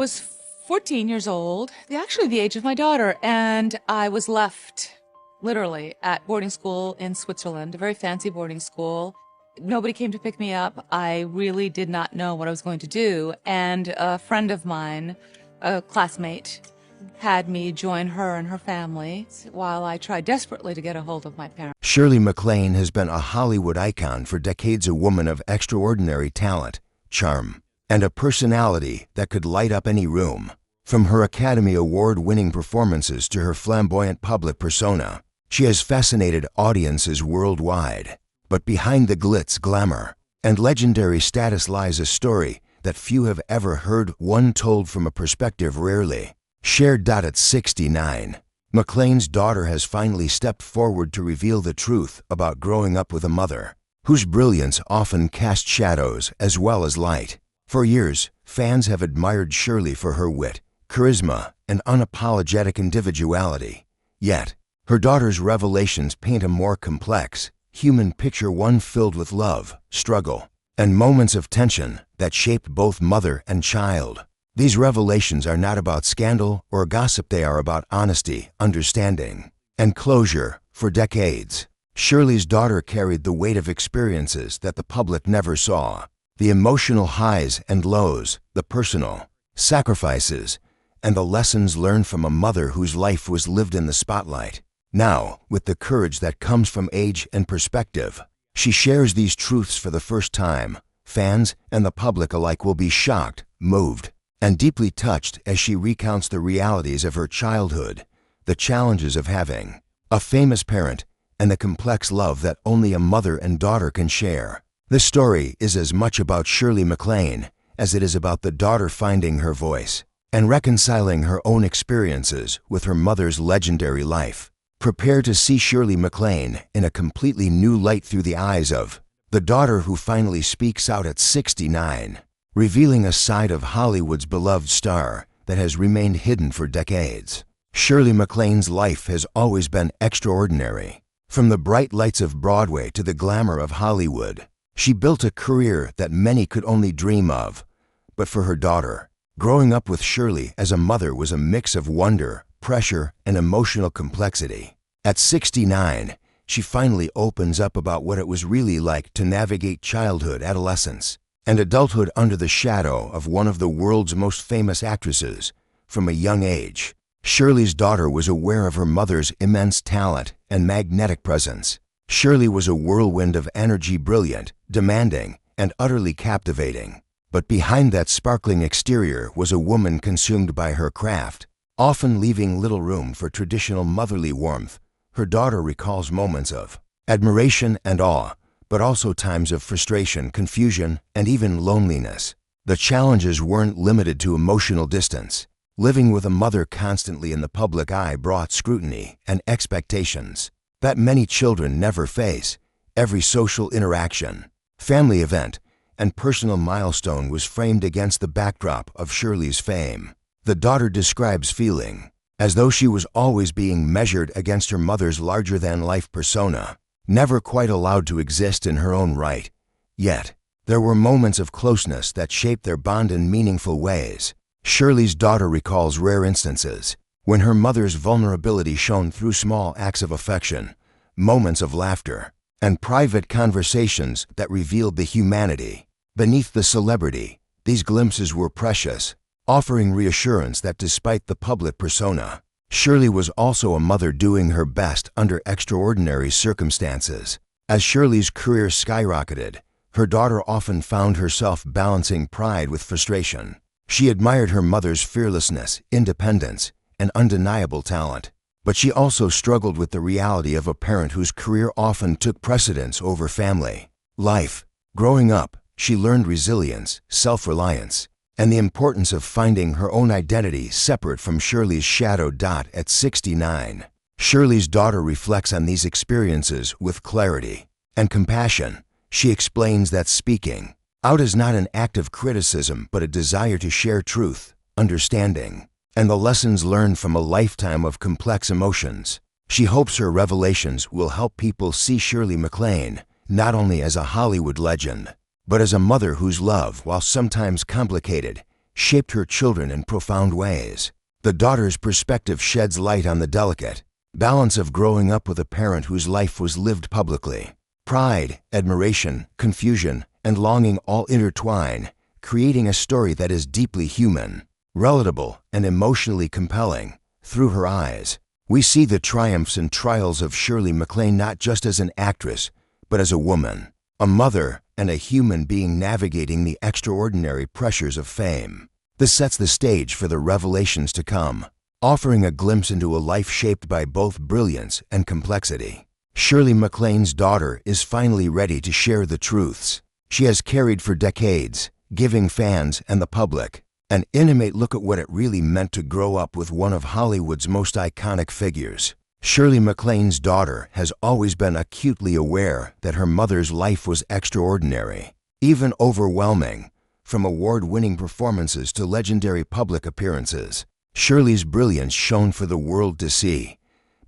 Was 14 years old, actually the age of my daughter, and I was left literally at boarding school in Switzerland, a very fancy boarding school. Nobody came to pick me up. I really did not know what I was going to do, and a friend of mine, a classmate, had me join her and her family while I tried desperately to get a hold of my parents. Shirley MacLaine has been a Hollywood icon for decades, a woman of extraordinary talent, charm, and a personality that could light up any room. From her Academy Award-winning performances to her flamboyant public persona, she has fascinated audiences worldwide. But behind the glitz, glamour, and legendary status lies a story that few have ever heard, one told from a perspective rarely shared. At 69, MacLaine's daughter has finally stepped forward to reveal the truth about growing up with a mother whose brilliance often cast shadows as well as light. For years, fans have admired Shirley for her wit, charisma, and unapologetic individuality. Yet, her daughter's revelations paint a more complex, human picture, one filled with love, struggle, and moments of tension that shaped both mother and child. These revelations are not about scandal or gossip, they are about honesty, understanding, and closure. For decades, Shirley's daughter carried the weight of experiences that the public never saw. The emotional highs and lows, the personal sacrifices, and the lessons learned from a mother whose life was lived in the spotlight. Now, with the courage that comes from age and perspective, she shares these truths for the first time. Fans and the public alike will be shocked, moved, and deeply touched as she recounts the realities of her childhood, the challenges of having a famous parent, and the complex love that only a mother and daughter can share. This story is as much about Shirley MacLaine as it is about the daughter finding her voice and reconciling her own experiences with her mother's legendary life. Prepare to see Shirley MacLaine in a completely new light through the eyes of the daughter who finally speaks out at 69, revealing a side of Hollywood's beloved star that has remained hidden for decades. Shirley MacLaine's life has always been extraordinary. From the bright lights of Broadway to the glamour of Hollywood, she built a career that many could only dream of. But for her daughter, growing up with Shirley as a mother was a mix of wonder, pressure, and emotional complexity. At 69, she finally opens up about what it was really like to navigate childhood, adolescence, and adulthood under the shadow of one of the world's most famous actresses. From a young age, Shirley's daughter was aware of her mother's immense talent and magnetic presence. Shirley was a whirlwind of energy, brilliant, demanding, and utterly captivating. But behind that sparkling exterior was a woman consumed by her craft, often leaving little room for traditional motherly warmth. Her daughter recalls moments of admiration and awe, but also times of frustration, confusion, and even loneliness. The challenges weren't limited to emotional distance. Living with a mother constantly in the public eye brought scrutiny and expectations that many children never face. Every social interaction, family event, and personal milestone was framed against the backdrop of Shirley's fame. The daughter describes feeling as though she was always being measured against her mother's larger-than-life persona, never quite allowed to exist in her own right. Yet, there were moments of closeness that shaped their bond in meaningful ways. Shirley's daughter recalls rare instances when her mother's vulnerability shone through, small acts of affection, moments of laughter, and private conversations that revealed the humanity beneath the celebrity. These glimpses were precious, offering reassurance that despite the public persona, Shirley was also a mother doing her best under extraordinary circumstances. As Shirley's career skyrocketed, her daughter often found herself balancing pride with frustration. She admired her mother's fearlessness, independence, and undeniable talent, but she also struggled with the reality of a parent whose career often took precedence over family life. Growing up, she learned resilience, self-reliance, and the importance of finding her own identity separate from Shirley's shadow. At 69, Shirley's daughter reflects on these experiences with clarity and compassion. She explains that speaking out is not an act of criticism but a desire to share truth, understanding, and the lessons learned from a lifetime of complex emotions. She hopes her revelations will help people see Shirley MacLaine not only as a Hollywood legend, but as a mother whose love, while sometimes complicated, shaped her children in profound ways. The daughter's perspective sheds light on the delicate balance of growing up with a parent whose life was lived publicly. Pride, admiration, confusion, and longing all intertwine, creating a story that is deeply human, relatable, and emotionally compelling. Through her eyes, we see the triumphs and trials of Shirley MacLaine not just as an actress, but as a woman, a mother, and a human being navigating the extraordinary pressures of fame. This sets the stage for the revelations to come, offering a glimpse into a life shaped by both brilliance and complexity. Shirley MacLaine's daughter is finally ready to share the truths she has carried for decades, giving fans and the public an intimate look at what it really meant to grow up with one of Hollywood's most iconic figures. Shirley MacLaine's daughter has always been acutely aware that her mother's life was extraordinary, even overwhelming. From award-winning performances to legendary public appearances, Shirley's brilliance shone for the world to see.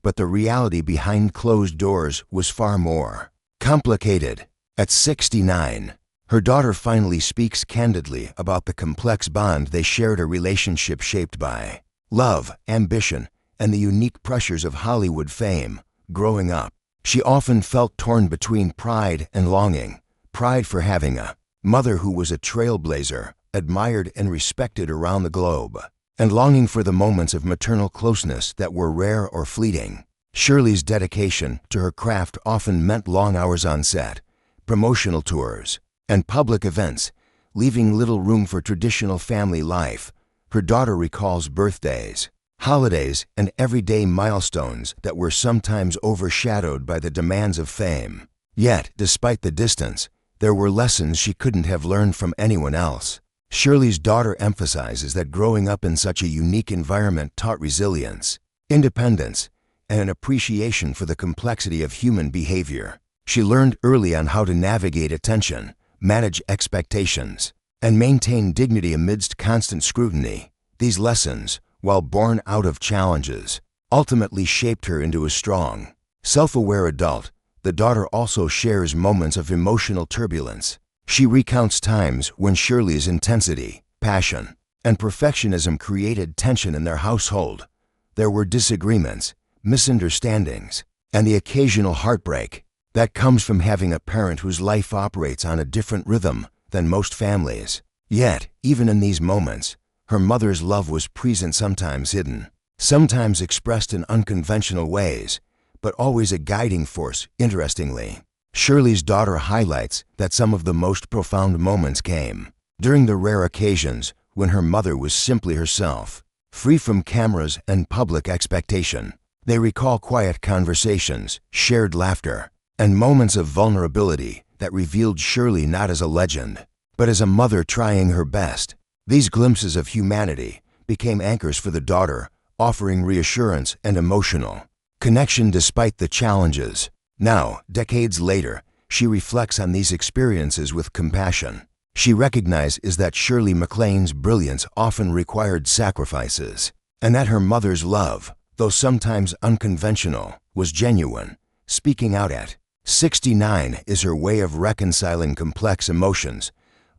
But the reality behind closed doors was far more complicated. At 69, her daughter finally speaks candidly about the complex bond they shared, a relationship shaped by love, ambition, and the unique pressures of Hollywood fame. Growing up, she often felt torn between pride and longing. Pride for having a mother who was a trailblazer, admired and respected around the globe, and longing for the moments of maternal closeness that were rare or fleeting. Shirley's dedication to her craft often meant long hours on set, promotional tours, and public events, leaving little room for traditional family life. Her daughter recalls birthdays, holidays, and everyday milestones that were sometimes overshadowed by the demands of fame. Yet, despite the distance, there were lessons she couldn't have learned from anyone else. Shirley's daughter emphasizes that growing up in such a unique environment taught resilience, independence, and an appreciation for the complexity of human behavior. She learned early on how to navigate attention, manage expectations, and maintain dignity amidst constant scrutiny. These lessons, while born out of challenges, ultimately shaped her into a strong, self-aware adult. The daughter also shares moments of emotional turbulence. She recounts times when Shirley's intensity, passion, and perfectionism created tension in their household. There were disagreements, misunderstandings, and the occasional heartbreak that comes from having a parent whose life operates on a different rhythm than most families. Yet, even in these moments, her mother's love was present, sometimes hidden, sometimes expressed in unconventional ways, but always a guiding force. Interestingly, Shirley's daughter highlights that some of the most profound moments came during the rare occasions when her mother was simply herself, free from cameras and public expectation. They recall quiet conversations, shared laughter, and moments of vulnerability that revealed Shirley not as a legend, but as a mother trying her best. These glimpses of humanity became anchors for the daughter, offering reassurance and emotional connection despite the challenges. Now, decades later, she reflects on these experiences with compassion. She recognizes that Shirley MacLaine's brilliance often required sacrifices, and that her mother's love, though sometimes unconventional, was genuine. Speaking out at 69 is her way of reconciling complex emotions,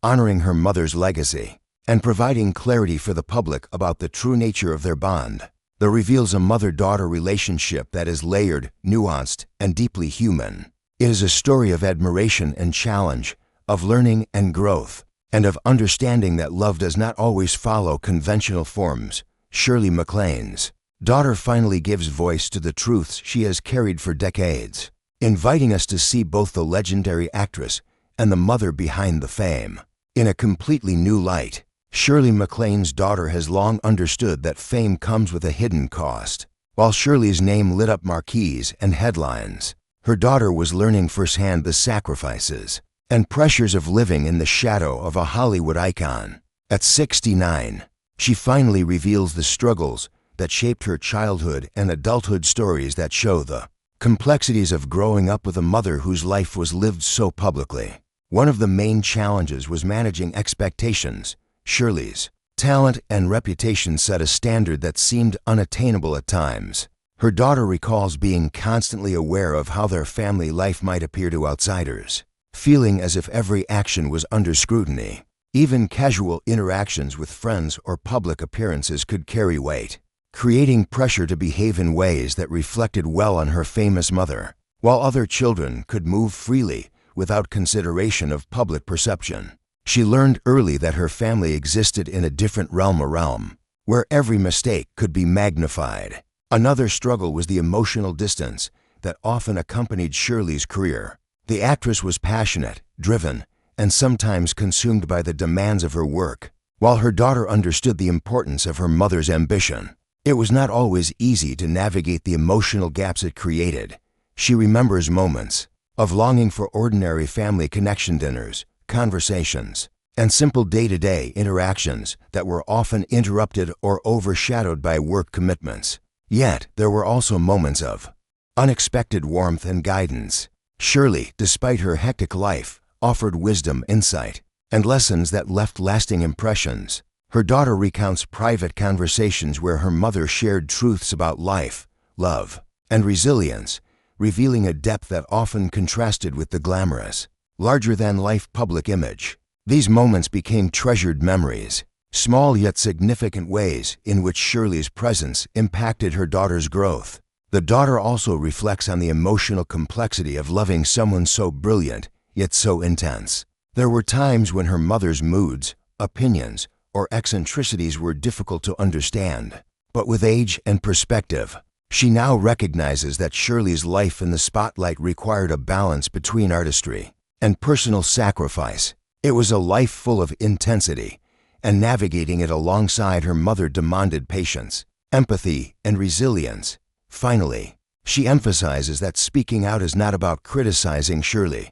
honoring her mother's legacy, and providing clarity for the public about the true nature of their bond. That reveals a mother-daughter relationship that is layered, nuanced, and deeply human. It is a story of admiration and challenge, of learning and growth, and of understanding that love does not always follow conventional forms. Shirley MacLaine's daughter finally gives voice to the truths she has carried for decades, inviting us to see both the legendary actress and the mother behind the fame in a completely new light. Shirley MacLaine's daughter has long understood that fame comes with a hidden cost. While Shirley's name lit up marquees and headlines, her daughter was learning firsthand the sacrifices and pressures of living in the shadow of a Hollywood icon. At 69, she finally reveals the struggles that shaped her childhood and adulthood, stories that show the complexities of growing up with a mother whose life was lived so publicly. One of the main challenges was managing expectations. Shirley's talent and reputation set a standard that seemed unattainable at times. Her daughter recalls being constantly aware of how their family life might appear to outsiders, feeling as if every action was under scrutiny. Even casual interactions with friends or public appearances could carry weight, creating pressure to behave in ways that reflected well on her famous mother, while other children could move freely without consideration of public perception. She learned early that her family existed in a different realm, where every mistake could be magnified. Another struggle was the emotional distance that often accompanied Shirley's career. The actress was passionate, driven, and sometimes consumed by the demands of her work, while her daughter understood the importance of her mother's ambition. It was not always easy to navigate the emotional gaps it created. She remembers moments of longing for ordinary family connection dinners, conversations, and simple day-to-day interactions that were often interrupted or overshadowed by work commitments. Yet, there were also moments of unexpected warmth and guidance. Shirley, despite her hectic life, offered wisdom, insight, and lessons that left lasting impressions. Her daughter recounts private conversations where her mother shared truths about life, love, and resilience, revealing a depth that often contrasted with the glamorous, larger-than-life public image. These moments became treasured memories, small yet significant ways in which Shirley's presence impacted her daughter's growth. The daughter also reflects on the emotional complexity of loving someone so brilliant, yet so intense. There were times when her mother's moods, opinions, or eccentricities were difficult to understand. But with age and perspective, she now recognizes that Shirley's life in the spotlight required a balance between artistry and personal sacrifice. It was a life full of intensity, and navigating it alongside her mother demanded patience, empathy, and resilience. Finally, she emphasizes that speaking out is not about criticizing Shirley,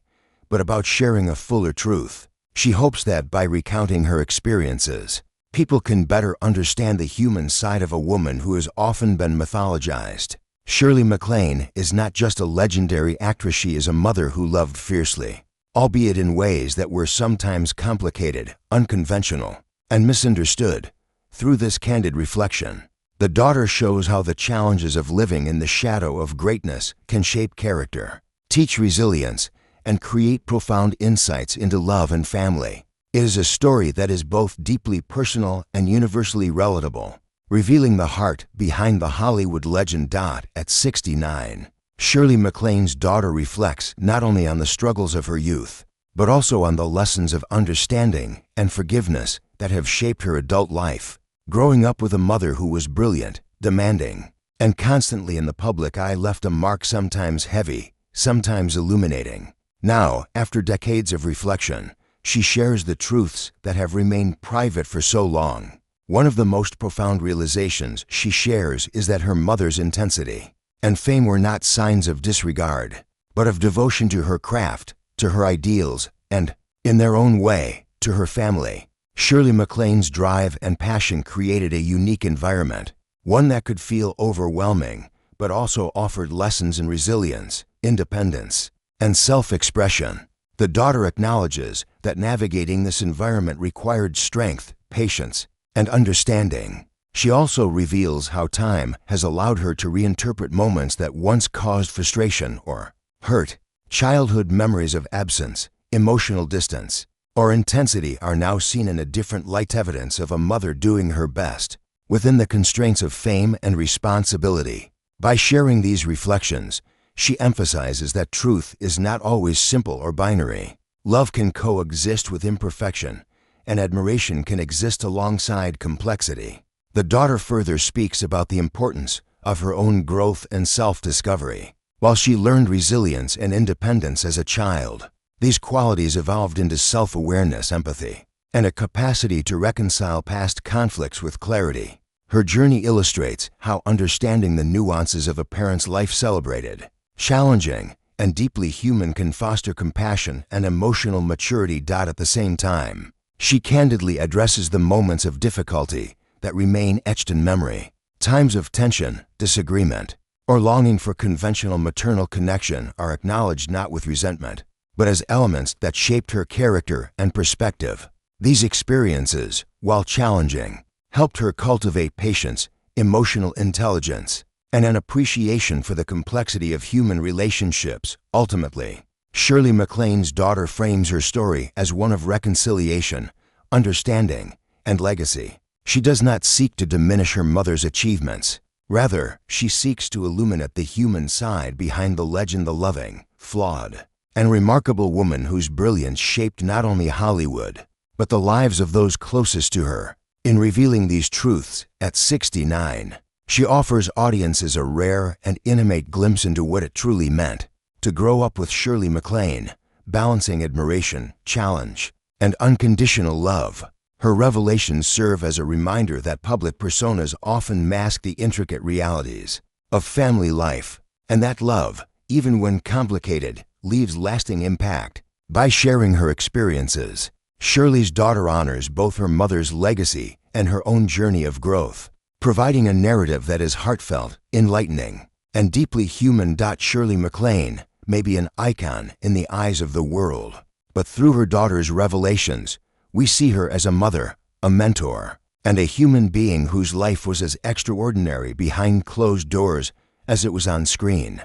but about sharing a fuller truth. She hopes that by recounting her experiences, people can better understand the human side of a woman who has often been mythologized. Shirley MacLaine is not just a legendary actress, she is a mother who loved fiercely, albeit in ways that were sometimes complicated, unconventional, and misunderstood. Through this candid reflection, the daughter shows how the challenges of living in the shadow of greatness can shape character, teach resilience, and create profound insights into love and family. It is a story that is both deeply personal and universally relatable, revealing the heart behind the Hollywood legend. At 69, Shirley MacLaine's daughter reflects not only on the struggles of her youth, but also on the lessons of understanding and forgiveness that have shaped her adult life. Growing up with a mother who was brilliant, demanding, and constantly in the public eye left a mark sometimes heavy, sometimes illuminating. Now, after decades of reflection, she shares the truths that have remained private for so long. One of the most profound realizations she shares is that her mother's intensity and fame were not signs of disregard, but of devotion to her craft, to her ideals, and, in their own way, to her family. Shirley MacLaine's drive and passion created a unique environment, one that could feel overwhelming, but also offered lessons in resilience, independence, and self-expression. The daughter acknowledges that navigating this environment required strength, patience, and understanding. She also reveals how time has allowed her to reinterpret moments that once caused frustration or hurt. Childhood memories of absence, emotional distance, or intensity are now seen in a different light, evidence of a mother doing her best within the constraints of fame and responsibility. By sharing these reflections, she emphasizes that truth is not always simple or binary. Love can coexist with imperfection, and admiration can exist alongside complexity. The daughter further speaks about the importance of her own growth and self-discovery. While she learned resilience and independence as a child, these qualities evolved into self-awareness, empathy, and a capacity to reconcile past conflicts with clarity. Her journey illustrates how understanding the nuances of a parent's life, celebrated, challenging, and deeply human, can foster compassion and emotional maturity. At the same time, she candidly addresses the moments of difficulty that remain etched in memory. Times of tension, disagreement, or longing for conventional maternal connection are acknowledged not with resentment, but as elements that shaped her character and perspective. These experiences, while challenging, helped her cultivate patience, emotional intelligence, and an appreciation for the complexity of human relationships. Ultimately, Shirley MacLaine's daughter frames her story as one of reconciliation, understanding, and legacy. She does not seek to diminish her mother's achievements. Rather, she seeks to illuminate the human side behind the legend, the loving, flawed, and remarkable woman whose brilliance shaped not only Hollywood, but the lives of those closest to her. In revealing these truths at 69, she offers audiences a rare and intimate glimpse into what it truly meant to grow up with Shirley MacLaine, balancing admiration, challenge, and unconditional love. Her revelations serve as a reminder that public personas often mask the intricate realities of family life, and that love, even when complicated, leaves lasting impact. By sharing her experiences, Shirley's daughter honors both her mother's legacy and her own journey of growth, providing a narrative that is heartfelt, enlightening, and deeply human. Shirley MacLaine may be an icon in the eyes of the world, but through her daughter's revelations, we see her as a mother, a mentor, and a human being whose life was as extraordinary behind closed doors as it was on screen.